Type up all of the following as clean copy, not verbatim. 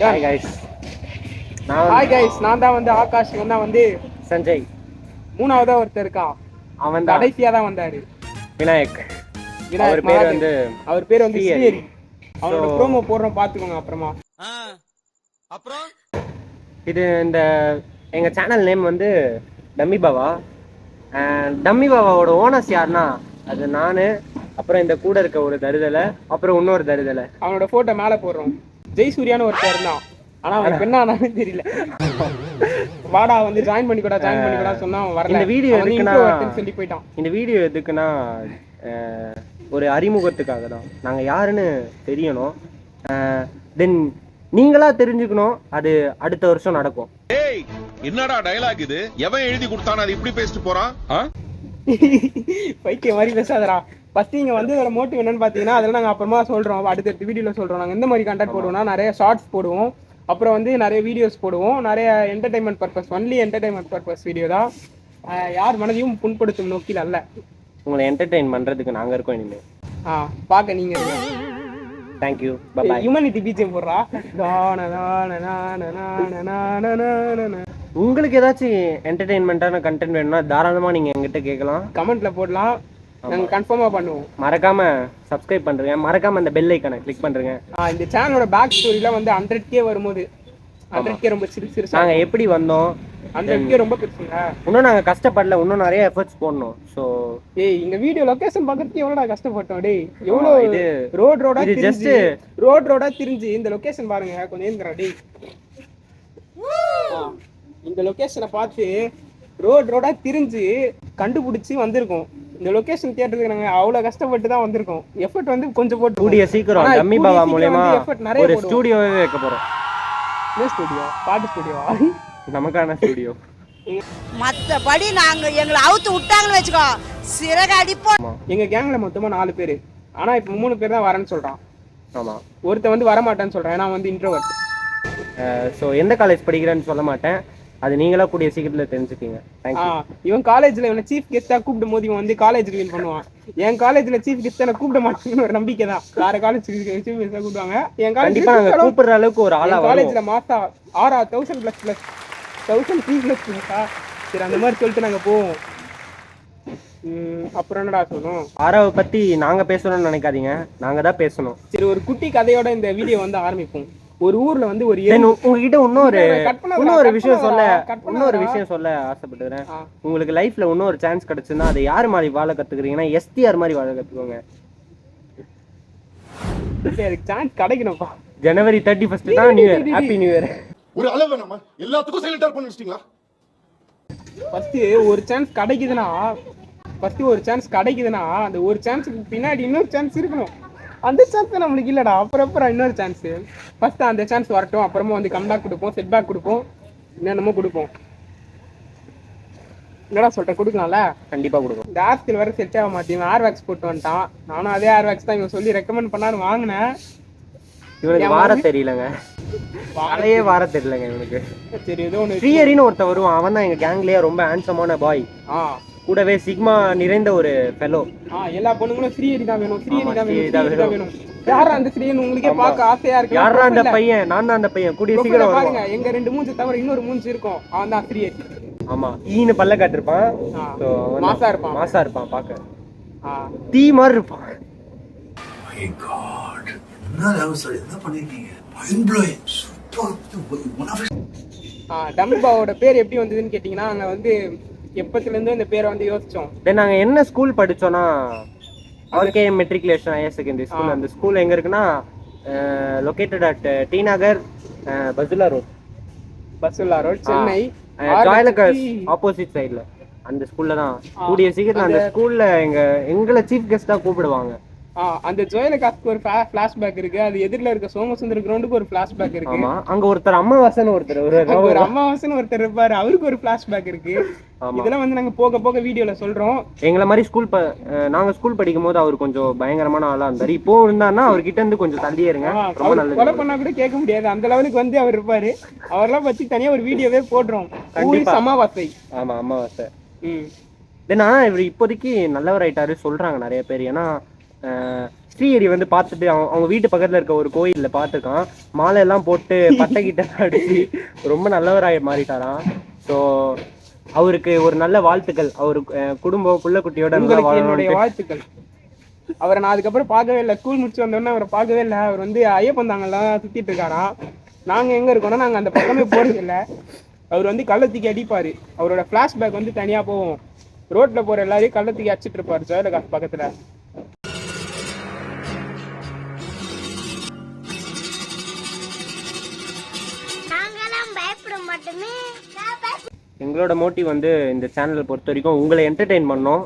Hi guys. நான் தான் வந்து ஆகாஷ், இவன் தான் வந்து சஞ்சய். மூணாவதா ஒருத்தர் இருக்கான், அவன் கடைசியா தான் வந்தாரு, விநாயக். அவர் பேர் வந்து ஸ்ரீஹரி. அவனோட ப்ரோமோ போடுறோம், பாத்துக்கோங்க அப்புறமா. அப்புறம் இது இந்த எங்க சேனல் நேம் வந்து டம்மி பாவா. டம்மி பாபாவோட ஓனர்ஸ் யாருன்னா அது நானு, அப்புறம் இந்த கூட இருக்க ஒரு தருதலை, அப்புறம் இன்னொரு தருதலை. அவனோட போட்டோ மேல போடுறோம். ஜெய்சூர்யான்னு ஒருத்தர் இருந்தான், ஆனா அவனுக்கு என்ன ஆனான்னு தெரியல. வாடா வந்து ஜாயின் பண்ணிக்கூடா சொன்னா அவன் வரல. இந்த வீடியோ எதுக்குன்னா சொல்லி போயிட்டான். இந்த வீடியோ எதுக்குன்னா ஒரு அறிமுகத்துக்காக தான். நாங்க யாருன்னு தெரியணும், தென் நீங்களா தெரிஞ்சுக்கணும். அது அடுத்த வருஷம் நடக்கும். என்னடா டயலாக் இது? எவன் எழுதி கொடுத்தானே அது இப்படி பேசிட்டு போறான்? பைத்திய மாதிரி பேசாதடா. ஃபர்ஸ்ட் இங்க வந்து இதோட மோட்டிவ் என்னன்னு பாத்தீங்கன்னா, அதெல்லாம் நாங்க அப்புறமா சொல்றோம், அடுத்த வீடியோல சொல்றோம். நாங்க எந்த மாதிரி கண்டென்ட் போடுவோம்னா, நிறைய ஷார்ட்ஸ் போடுவோம், அப்புறம் வந்து நிறைய வீடியோஸ் போடுவோம், நிறைய entertainment purpose, only entertainment purpose video தான். யார் மனதையும் புண்படுத்தும் நோக்கில் அல்ல. உங்களை என்டர்டெயின் பண்றதுக்கு நாங்க இருக்கோம் இனிமே. பாக்க நீங்க thank you. Bye bye. Humanity BGM போடுறா. உங்களுக்கு ஏதாச்சும் என்டர்டெயின்மெண்டான கண்டென்ட் வேணும்னா தாராளமா நீங்க எங்கிட்ட கேட்கலாம், கமெண்ட்ல போடலாம், நாங்க கன்ஃபார்மா பண்ணுவோம். மறக்காம சப்ஸ்கிரைப் பண்றீங்க, மறக்காம அந்த பெல் ஐகானை கிளிக் பண்றீங்க. இந்த சேனலோட பேக் ஸ்டோரியில வந்து 100K வரும்போது 100K ரொம்ப சிறுசு. நாங்க எப்படி வந்தோம், 100K ரொம்ப பெருசுங்க. இன்னும் நாங்க கஷ்டப்படல, இன்னும் நிறைய எஃபர்ட்ஸ் போடணும். சோ இந்த வீடியோ லொகேஷன் பார்க்கறதுக்கு எவ்வளவு கஷ்டப்பட்டோம் டேய். எவ்வளவு இது ரோடா திரிஞ்சு இந்த லொகேஷன் பாருங்க, கொஞ்சம் ஏந்திரா டேய். இந்த லொகேஷனை பார்த்து ரோடா திரிஞ்சு கண்டுபிடிச்சி வந்திருக்கோம். இந்த லொகேஷன் தியேட்டருக்கு நாங்க அவ்வளவு கஷ்டப்பட்டு தான் வந்திருக்கோம். எஃபர்ட் வந்து கொஞ்சம் போட்டு கூடிய சீக்கிரம் டம்மி பாபா மூலமா ஒரு ஸ்டுடியோவே வைக்க போறோம். என்ன ஸ்டுடியோ? பாட்டு ஸ்டுடியோவா? நமக்கான ஸ்டுடியோ. மத்தபடி நாங்க எங்களை அவுத்து விட்டாங்கன்னு வெச்சுக்கோ, சிறக அடிப்போம். எங்க கேங்ல மொத்தமா 4 பேரு, ஆனா இப்ப 3 பேர் தான் வரேன்னு சொல்றான். ஆமா, ஒருத்த வந்து வர மாட்டேன்னு சொல்றான், ஏன்னா வந்து இன்ட்ரோவர்ட். சோ எந்த காலேஜ் படிக்கிறேன்னு சொல்ல மாட்டேன், அது நீங்களா கூடிய சீக்கிரத்துல தெரிஞ்சுக்கீங்க. இவன் காலேஜ்ல இவனை சீஃப் கெஸ்டா கூப்பிடும் போது இவன் வந்து காலேஜ் ரிவீல் பண்ணுவான். என் காலேஜ்ல சீஃப் கெஸ்டா என்ன கூப்பிட மாட்டேன்னு ஒரு நம்பிக்கை தான். வேற காலேஜ் சீஃப் கெஸ்டா கூப்பிடுவாங்க, என் கண்டிப்பா நாங்க கூப்பிடுற அளவுக்கு ஒரு ஆளா காலேஜ்ல மாசா 6000 பிளஸ் 1000 பிளஸ். சரி, அந்த மாதிரி சொல்லிட்டு நாங்க போவோம். அப்புறம் என்னடா சொல்லணும், ஆராவை பத்தி நாங்க பேசணும்னு நினைக்காதீங்க, நாங்க தான் பேசணும். சரி, ஒரு குட்டி கதையோட இந்த வீடியோ வந்து ஆரம்பிப்போம். ஒரு ஊர்ல வந்து ஒரு உங்ககிட்ட இன்னொரு விஷயம் சொல்ல ஆசைப்பட்டுக்கிறேன். உங்களுக்கு லைஃப்ல இன்னொரு சான்ஸ் கிடைச்சுன்னா அதை யாரு மாதிரி வாழ கத்துக்கிறீங்கன்னா STR மாதிரி வாழ கத்துக்கோங்க. அதுக்கு சான்ஸ் கிடைக்கணும்ப்பா. ஜனவரி 31 தான் new year. Happy new year. ஒரு அளவு நம்ம எல்லாத்துக்கும் சைலண்டா பண்ணி வச்சிட்டீங்களா? ஃபர்ஸ்ட் ஒரு சான்ஸ் கிடைக்குதுன்னா அந்த ஒரு சான்ஸ்க்கு பின்னாடி இன்னொரு சான்ஸ் இருக்கணும். அந்த சான்ஸ் நம்மளுக்கு இல்லடா. அப்புறம் இன்னொரு சான்ஸ். ஃபர்ஸ்ட் அந்த சான்ஸ் வரட்டும், அப்புறமா வந்து கம்பேக் கொடுப்போம், செட் பேக் கொடுப்போம், என்னென்னமோ கொடுப்போம். என்னடா சொல்லிட்டேன், கொடுக்கலாம்ல? கண்டிப்பா கொடுக்கும். இந்த ஆப்ஸ்கில் வர செட் ஆக மாட்டேன், ஏர் வேக்ஸ் போட்டு வந்துட்டான். நானும் அதே ஏர் வேக்ஸ் தான் இவன் சொல்லி ரெக்கமெண்ட் பண்ணான்னு வாங்கினேன். இவனுக்கு வார தெரியலங்க, வாழையே வார தெரியலங்க இவனுக்கு. சரி, ஏதோ ஒன்று ஸ்ரீஹரின்னு ஒருத்த வருவான், அவன் தான் எங்க கேங்லயே ரொம்ப ஹேண்ட்ஸமான பாய். கூடவே சிக்மா நிறைந்த ஒரு ஃபெலோ. எல்லா பொண்ணுங்களும் ஸ்ரீஹரி தான் வேணும், ஸ்ரீஹரி தான் வேணும். யாரா அந்த ஸ்ரீஹரி உங்களுக்கே பார்க்க ஆசையா இருக்கு. யாரா அந்த பையன்? நான் தான் அந்த பையன். கூடிய சீக்கிரம் பாருங்க, எங்க 2 மூஞ்சி தவிர இன்னொரு மூஞ்சி இருக்கும், அவன் தான் ஸ்ரீஹரி. ஆமா, ஈனு பல்ல காட்டிருப்பான், மாசா இருப்பான், பாக்க தீ மாதிரி இருப்பான். My God, என்ன பண்ணிருக்கீங்க? Mind blowing, super, one of it. Dummy பாவோட பேர் எப்படி வந்ததுன்னு கேட்டீங்கன்னா, நாங்க வந்து எப்பத்துல இருந்து இந்த பேரை வந்து யோசிச்சோம். நாங்க என்ன ஸ்கூல் படிச்சோம்னா RK matriculation higher secondary school. அந்த ஸ்கூல் எங்க இருக்குன்னா located at T Nagar, Basullah road, Chennai, Joyalukkas opposite சைடுல. அந்த ஸ்கூல்ல தான் கூடிய சீக்கிரம் அந்த ஸ்கூல்ல எங்களை சீஃப் கெஸ்டா கூப்பிடுவாங்க. அந்த ஜோயலகாஸ்க்கு ஒரு ஃபிளாஷ்பேக் இருக்கு, அது எதிரில இருக்க சோமசுந்தர் கிரவுண்டுக்கு ஒரு ஃபிளாஷ்பேக் இருக்கு. ஆமா, அங்க ஒருத்தர் அம்மாவாசன் ஒருத்தர் இருப்பாரு, அவருக்கு ஒரு ஃபிளாஷ்பேக் இருக்கு. இதெல்லாம் வந்து நாங்க போக போக வீடியோல சொல்றோம். எங்களை மாதிரி நாங்க ஸ்கூல் படிக்கும் போது அவர் கொஞ்சம் பயங்கரமான ஆளா இருந்தாரு. இப்போ இருந்தாருன்னா அவர்கிட்ட இருந்து கொஞ்சம் தள்ளியே இருங்க, ரொம்ப நல்லது. கொலை பண்ணா கூட கேட்க முடியாது, அந்த லெவலுக்கு வந்து அவர் இருப்பாரு. அவரெல்லாம் பத்தி தனியா ஒரு வீடியோவே போடுறோம். அமாவாசை. ஆமா, அமாவாசை. ஆனா இவர் இப்போதைக்கு நல்லவர் ஆயிட்டாரு சொல்றாங்க நிறைய பேர். ஏன்னா ஸ்ரீஹரி வந்து பார்த்துட்டு அவங்க வீட்டு பக்கத்துல இருக்க ஒரு கோயில்ல பார்த்துருக்கான். மாலை எல்லாம் போட்டு பட்டை கிட்ட அடிச்சு ரொம்ப நல்லவராய் மாறிட்டாராம். ஸோ அவருக்கு ஒரு நல்ல வாழ்த்துக்கள். அவரு குடும்பம் புள்ள குட்டியோட என்னுடைய வாழ்த்துக்கள். அவரை நான் அதுக்கப்புறம் பார்க்கவே இல்லை. ஸ்கூல் முடிச்சு வந்தோடனே அவரை பார்க்கவே இல்லை. அவர் வந்து ஐயப்பந்தாங்கெல்லாம் சுத்திட்டு இருக்காராம். நாங்க எங்க இருக்கோம்னா நாங்க அந்த பக்கமே போறது இல்லை. அவர் வந்து கள்ளத்துக்கு அடிப்பாரு. அவரோட பிளாஷ்பேக் வந்து தனியா போவோம். ரோட்ல போற எல்லாரையும் கள்ளத்துக்கு அடிச்சிட்டு இருப்பாரு ஜெயலகாஸ் பக்கத்துல. எங்களோட மோட்டிவ் வந்து இந்த சேனலை பொறுத்த வரைக்கும் உங்களை என்டர்டெயின் பண்ணோம்.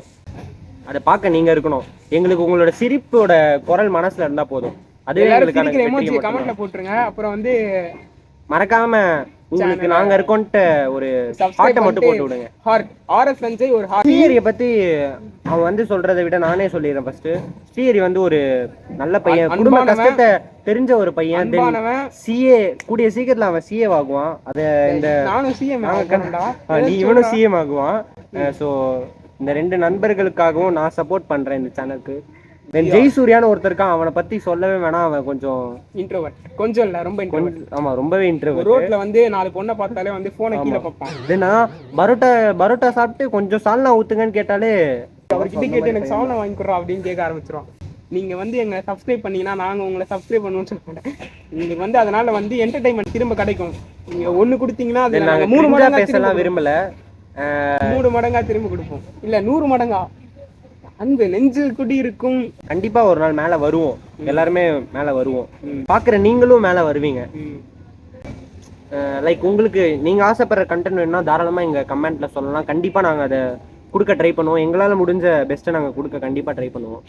அதை பார்க்க நீங்க இருக்கணும். எங்களுக்கு உங்களோட சிரிப்போட குரல் மனசுல இருந்தா போதும். அதுவே எங்களுக்கான கமெண்ட்ல போட்டுருங்க. அப்புறம் வந்து மறக்காம உங்களுக்கு நாங்க இருக்கோன்ட்டு ஒரு ஹார்ட்டை மட்டும் போட்டு விடுங்க. ஆர்எஸ் சஞ்சய் ஒரு ஸ்ரீஹரியை பத்தி அவன் வந்து சொல்றதை விட நானே சொல்லிடுறேன். ஃபர்ஸ்ட் ஸ்ரீஹரி வந்து ஒரு நல்ல பையன், குடும்ப கஷ்டத்தை தெரிஞ்ச ஒரு பையன். சிஏ கூடிய சீக்கிரத்துல அவன் சிஏ ஆகுவான். அத இந்த நீ இவனும் சிஎம் ஆகுவான். ஸோ இந்த 2 நண்பர்களுக்காகவும் நான் சப்போர்ட் பண்றேன் இந்த சேனலுக்கு. ஜெய்சூர்யான்னு ஒருத்தருக்கான், அவனை பத்தி சொல்லவே வேணாம். அவன் கொஞ்சம் இன்ட்ரோவர்ட். கொஞ்சம் இல்ல ரொம்ப இன்ட்ரோவர்ட். ஆமா ரொம்பவே இன்ட்ரோவர்ட். ரோட்ல வந்து 4 பொண்ணை பார்த்தாலே வந்து போனை கீழே பார்ப்பான். இதுனா பரோட்டா சாப்பிட்டு கொஞ்சம் சால்னா ஊத்துங்கன்னு கேட்டாலே அவர்கிட்ட கேட்டு எனக்கு சால்னா வாங்கி கொடுறா அப்படின்னு கேட்க ஆரம்பிச்சிரும். நீங்க வந்து எங்க சப்ஸ்கிரைப் பண்ணீங்கன்னா நாங்க உங்களை சப்ஸ்கிரைப் பண்ணுவோம்னு சொல்லிட்டேன். உங்களுக்கு வந்து அதனால வந்து என்டர்டைன்மெண்ட் திரும்ப கிடைக்கும். நீங்க 1 கொடுத்தீங்கன்னா அது நாங்க 3 மடங்கா பேசலாம் விரும்பல. 3 மடங்கா திரும்ப கொடுப்போம். இல்ல 100 மடங்கா அன்பு நெஞ்சில் குடி இருக்கும். கண்டிப்பா ஒரு நாள் மேல வருவோம். எல்லாருமே மேல வருவோம். பாக்குற நீங்களும் மேல வருவீங்க. லைக் உங்களுக்கு நீங்க ஆசைப்படுற கண்டென்ட் வேணும்னா தாராளமா எங்க கமெண்ட்ல சொல்லலாம். கண்டிப்பா நாங்க அதை கொடுக்க ட்ரை பண்ணுவோம். எங்களால முடிஞ்ச பெஸ்ட்டை நாங்க கொடுக்க கண்டிப்பா ட்ரை பண்ணுவோம்.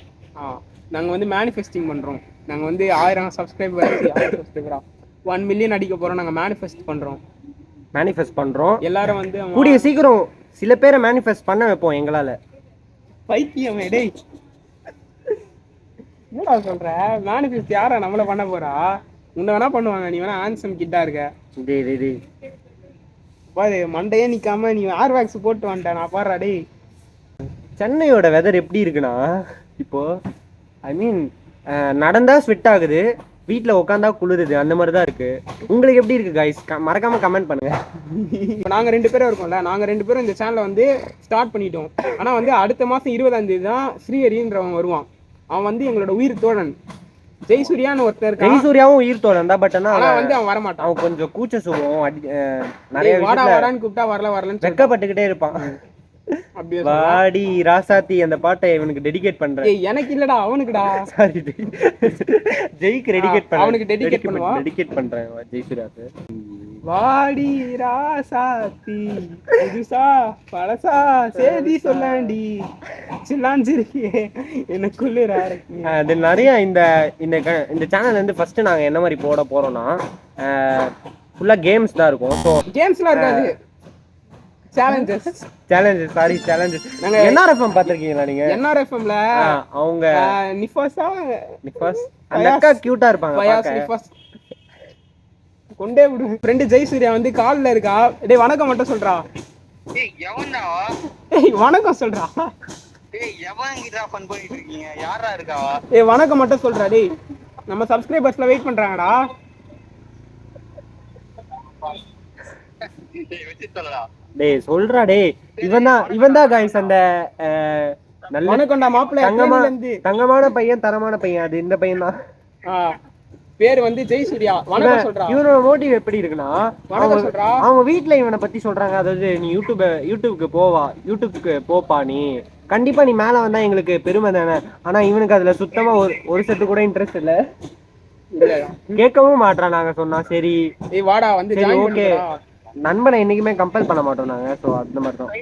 நாங்க வந்து மேனிஃபெஸ்டிங் பண்றோம். நாங்க வந்து 1000 சப்ஸ்கிரைபர் 1 மில்லியன் அடிக்க போறோம். நாங்க மேனிஃபெஸ்ட் பண்றோம். எல்லாரும் வந்து கூடிய சீக்கிரம் சில பேரை மேனிஃபெஸ்ட் பண்ண வைப்போம் எங்களால. பைத்தியம் டேய், என்னடா சொல்ற? மேனிஃபெஸ்ட் யாரா நம்மள பண்ண போறா? உன்ன வேணா பண்ணுவாங்க. நீ வேணா ஆன்சம் கிட்டா இருக்க. பாரு மண்டையே நிக்காம நீ ஏர்வேக்ஸ் போட்டு வந்துட்ட. நான் பாடுறா டேய். சென்னையோட வெதர் எப்படி இருக்குன்னா இப்போ ஐ மீன் நடந்தா ஸ்வெட் ஆகுது, வீட்டுல உட்காந்தா குளிருது, அந்த மாதிரி தான் இருக்கு. உங்களுக்கு எப்படி இருக்கு கைஸ்? மறக்காம கமெண்ட் பண்ணுங்க. இப்போ நாங்க 2 பேரும் இருக்கோம்ல, நாங்க 2 பேரும் இந்த சேனலை வந்து ஸ்டார்ட் பண்ணிட்டோம். ஆனா வந்து அடுத்த மாசம் 20ஆம் தேதி தான் ஸ்ரீஹரின்றவன் வருவான். அவன் வந்து எங்களோட உயிர் தோழன். ஜெய்சூர்யான்னு ஒருத்தர் இருக்கான். ஜெய்சூர்யாவும் உயிர் தோழன் தான். பட் ஆனா வந்து அவன் வரமாட்டான். அவன் கொஞ்சம் கூச்ச சுபாவம். நிறைய வாடான்னு கூப்பிட்டா வரலன்னு வெக்கப்பட்டுக்கிட்டே இருப்பான். வாடி ராசாத்தி அந்த பாட்டை இவனுக்கு டெடிகேட் பண்றேன். எனக்கு இல்லடா, அவனுக்குடா. சாரி ஜெய்க்கு அவனுக்கு டெடிகேட் பண்றேன் ஜெய்சூர்யாக்கு. வாடி ராசாத்தி புதுசா பழசா சேதி சொல்லாண்டி சில்லாஞ்சிருக்கே எனக்குள்ள. அது நிறைய இந்த சேனல் வந்து ஃபர்ஸ்ட் நாங்க என்ன மாதிரி போட போறோம்னா ஃபுல்லா கேம்ஸ் தான் இருக்கும். ஸோ கேம்ஸ்லாம் இருக்காது, சேலஞ்சஸ். NRFM பாத்திருக்கீங்களா நீங்க? NRFMல அவங்க நிஃபாஸ் அந்த அக்கா கியூட்டா இருப்பாங்க. கொண்டே விடு. ஃப்ரெண்ட் ஜெய்சூர்யா வந்து கால்ல இருக்கா. டேய் வணக்கம் மட்டும் சொல்றா. டேய் எவன்டா? டேய் வணக்கம் சொல்றா. டேய் எவன்கிட்ட ஃபன் பண்ணிட்டு இருக்கீங்க? யாரா இருக்கா? டேய் வணக்கம் மட்டும் சொல்றா. டேய் நம்ம சப்ஸ்கிரைபர்ஸ்ல வெயிட் பண்றாங்கடா. டேய் வெச்சு சொல்லடா. டேய் சொல்றா டேய். இவன் தான் गाइस அந்த நல்ல வணக்கம்டா மாப்ள. தங்கமான பையன், தரமான பையன். அது இந்த பையன் தான். பேர் வந்து ஜெய்சூர்யா. வணக்கம் சொல்றா. இவனோட மோட்டிவ் எப்படி இருக்குன்னா வணக்கம் சொல்றா. அவங்க வீட்ல இவனை பத்தி சொல்றாங்க. அதாவது நீ யூடியூப்க்கு போப்பா, நீ கண்டிப்பா நீ மேல வந்தா எங்களுக்கு பெருமை தானே. ஆனா இவனுக்கு அதுல சுத்தமா ஒரு செட்டு கூட இன்ட்ரெஸ்ட் இல்ல, கேட்கவும் மாட்டான். நாங்க சொன்னா சரி வாடா வந்து ஓகே. நண்பனை என்னைக்குமே கம்பல் பண்ண மாட்டோம் நாங்க. சோ அந்த மாதிரி தான்.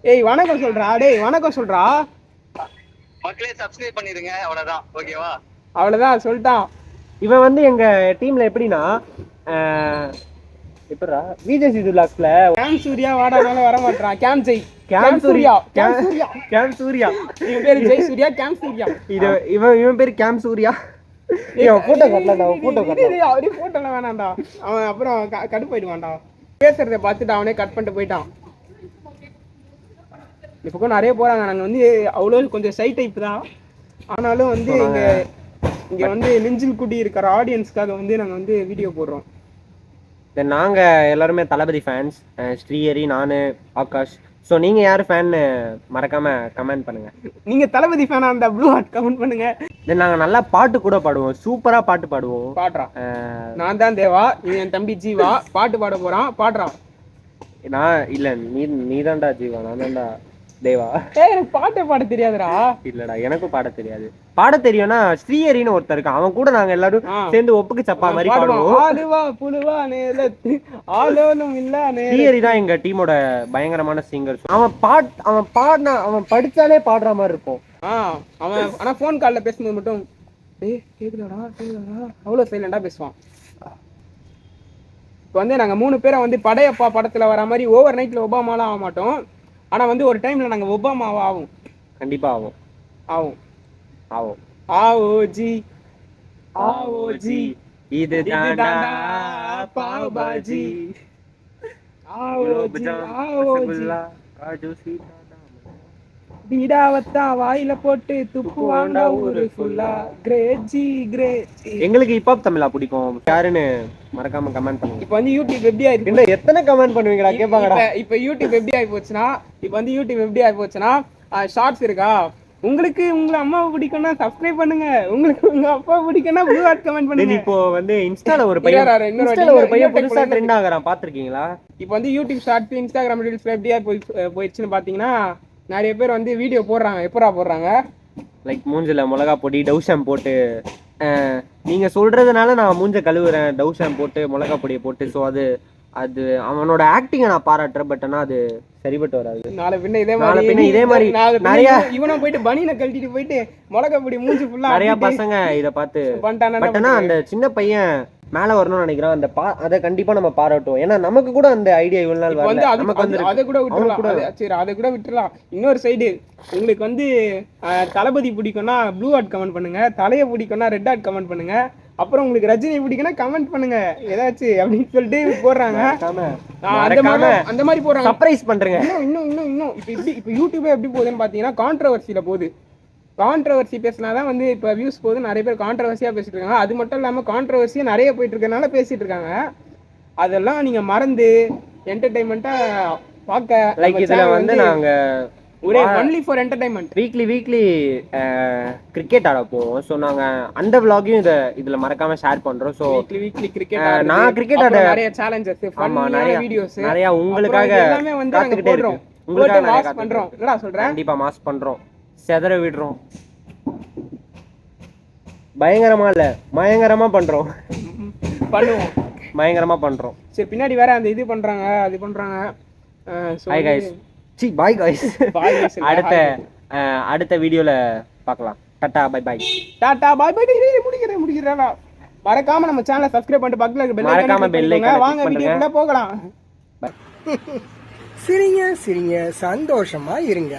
ஏய் வணக்கம் சொல்றா. டேய் வணக்கம் சொல்றா. மக்களே சப்ஸ்கிரைப் பண்ணிருங்க, அவ்வளவுதான். ஓகேவா? அவ்வளவுதான் சொல்லிட்டான். இவன் வந்து எங்க டீம்ல எப்படின்னா எப்படா விஜய் சிது லாக்ஸ்ல கேம் சூர்யா வாடானால வர மாட்டான். கேம் சூர்யா. இவன் பேரு ஜெய் சூர்யா. கேம் சூர்யா. இவன் பேரு கேம் சூர்யா. போட்டோ கட்டலடா. அவரே போட்டோல வேணாம்டா. அவன் அப்புறம் கடுப்பாயிடுவான்டா. பேசுறத பார்த்துட்டு அவனே கட் பண்ணிட்டு போயிட்டான். இப்போ நிறைய போறாங்க. நாங்க வந்து அவ்வளோ கொஞ்சம் சை டைப் தான். ஆனாலும் வந்து இங்க வந்து நெஞ்சில் குடி இருக்கிற ஆடியன்ஸ்க்காக வந்து நாங்க வந்து வீடியோ போடுறோம். தென் நாங்க எல்லாருமே தளபதி ஃபேன்ஸ், ஸ்ரீஹரி, நானு, ஆகாஷ். ஸோ நீங்க யார் ஃபேன் மறக்காம கமெண்ட் பண்ணுங்க. நீங்க தளபதி ஃபேனா இருந்தா ப்ளூ ஹார்ட் கமெண்ட் பண்ணுங்க. தென் நாங்க நல்லா பாட்டு கூட பாடுவோம், சூப்பரா பாட்டு பாடுவோம். பாடுறா. நான் தான் தேவா, இவன் என் தம்பி ஜீவா பாட்டு பாட போறான். பாடுறா. நான் இல்ல, நீ தான்டா ஜீவா, நான் தான்டா தேவா. எனக்கு பாட்டே பாட தெரியாதுடா. இல்லடா, எனக்கும் பாட தெரியாது. பாட தெரியும்னா ஸ்ரீஹரின்னு ஒருத்தர் இருக்கான், அவன் கூட நாங்க எல்லாரும் சேர்ந்து ஒப்புக்கு சப்பா மாதிரி பாடுவோம். ஆடுவா புழுவா நேலத்து ஆலோலும் இல்ல ஸ்ரீஹரி தான் எங்க டீமோட பயங்கரமான சிங்கர். அவன் படிச்சாலே பாடுற மாதிரி இருக்கும். அவன் ஆனா போன் கால்ல பேசும்போது மட்டும் கேக்குதாடா அவ்வளவு சைலண்டா பேசுவான். இப்போ வந்து நாங்க 3 பேரை வந்து படையப்பா படத்துல வர மாதிரி ஓவர் நைட்ல ஒபாமாலாம் ஆக மாட்டோம். ஆனா வந்து ஒரு டைம்ல நாங்க ஒபாமாவா ஆகும். கண்டிப்பா ஆகும். ஆவோஜி இது தாண்டா பாவ் பாஜி பீடாவத்தா வாயில போட்டு துப்புவாண்டா ஊரு ஃபுல்லா கிரேஜி கிரேஜி. எங்களுக்கு ஹிப்ஹாப் தமிழா பிடிக்கும், யாருன்னு மறக்காம கமெண்ட் பண்ணுங்க. இப்போ வந்து யூடியூப் எப்படி ஆயிருக்கு, எத்தனை கமெண்ட் பண்ணுவீங்களா கேட்பாங்கடா. இப்போ யூடியூப் எப்படி ஆகி போச்சுன்னா ஷார்ட்ஸ் இருக்கா, உங்களுக்கு உங்க அம்மாவை பிடிக்கும்னா சப்ஸ்கிரைப் பண்ணுங்க, உங்களுக்கு உங்க அப்பா பிடிக்கும்னா ப்ளூ ஹார்ட் கமெண்ட் பண்ணுங்க. இப்போ வந்து இன்ஸ்டால ஒரு பையன் புதுசா ட்ரெண்ட் ஆகறான், பாத்துருக்கீங்களா? இப்போ வந்து யூடியூப் ஷார்ட்ஸ், இன்ஸ்டாகிராம் ரீல்ஸ் எப்படியா போயிடுச்சுன்னு பாத்தீங்கன்னா நிறைய பேர் வந்து வீடியோ போடுறாங்க. எப்பரா போடுறாங்க? லைக் மூஞ்சில மிளகா பொடி டவ் ஷாம்பு போட்டு, நீங்க சொல்றதுனால நான் மூஞ்ச கழுவுறேன், டவ் ஷாம்பு போட்டு மிளகா பொடியை போட்டு. ஸோ அது அவனோட ஆக்டிங்கை நான் பாராட்டுறேன். பட் ஆனால் அது சரிபட்டு வராது. நாளை பின்ன இதே மாதிரி நிறைய இவனும் போயிட்டு பனியனை கழட்டிட்டு போயிட்டு மிளகா பொடி மூஞ்சி ஃபுல்லா நிறைய பசங்க இதை பார்த்து பண்ணிட்டானா. அந்த சின்ன பையன் மேல வரணும்னு நினைக்கிறான், அதை கண்டிப்பா நம்ம பாராட்டுவோம். ஏன்னா நமக்கு கூட அந்த ஐடியா இவ்வளவு நாள் வரல. அதை கூட விட்டுறலாம். சரி, அதை கூட விட்டுறலாம். இன்னொரு சைடு, உங்களுக்கு வந்து தளபதி பிடிக்கும்னா ப்ளூ ஹார்ட் கமெண்ட் பண்ணுங்க, தலையை பிடிக்கும்னா ரெட் ஹார்ட் கமெண்ட் பண்ணுங்க, அப்புறம் உங்களுக்கு ரஜினி பிடிக்கும்னா கமெண்ட் பண்ணுங்க ஏதாச்சும் அப்படின்னு சொல்லிட்டு போடுறாங்க. அந்த மாதிரி போடுறாங்க, சர்ப்ரைஸ் பண்றீங்க. இன்னும் இப்போ யூடியூபே எப்படி போகுதுன்னு பாத்தீங்கன்னா கான்ட்ரோவர்சியில போகுது. கான்ட்ரவர்சி பேசினாதான் வந்து இப்போ வியூஸ் போகுது. நிறைய பேர் கான்ட்ரவர்சியாக பேசிட்டு இருக்காங்க. அது மட்டும் இல்லாமல் கான்ட்ரவர்சியாக நிறைய போயிட்டு இருக்கனால பேசிட்டு இருக்காங்க. அதெல்லாம் நீங்கள் மறந்து என்டர்டைன்மெண்ட்டாக பார்க்க லைக் இதில் வந்து நாங்கள் ஒரே only for entertainment weekly cricket ஆட போவோம். ஸோ நாங்கள் அந்த விளாகையும் இதில் மறக்காம ஷேர் பண்ணுறோம். ஸோ வீக்லி கிரிக்கெட் நான் கிரிக்கெட் ஆட நிறைய சேலஞ்சஸ், நிறைய வீடியோஸ், நிறையா உங்களுக்காக எல்லாமே வந்து காத்துக்கிட்டே இருக்கோம். உங்களுக்காக மாஸ் பண்ணுறோம். என்னடா சொல்கிறேன், கண்டிப்பாக மாஸ் பண்ணுறோம், செதற விடுறோம். பயங்கரமா இல்ல, பயங்கரமா பண்ணுவோம். பயங்கரமா பண்றோம். சரி, பின்னாடி வேற அந்த இது பண்றாங்க, அது பண்றாங்க. Hi guys, bye guys. அடுத்த வீடியோல பார்க்கலாம். Tata bye bye. முடிக்கிறேன். மறக்காம நம்ம சேனலை சப்ஸ்கிரைப் பண்ணிட்டு பக்கத்துல இருக்க பெல் ஐகானை கிளிக் பண்ணுங்க. வாங்க வீடியோக்குள்ள போகலாம். சிரிங்க சந்தோஷமா இருங்க.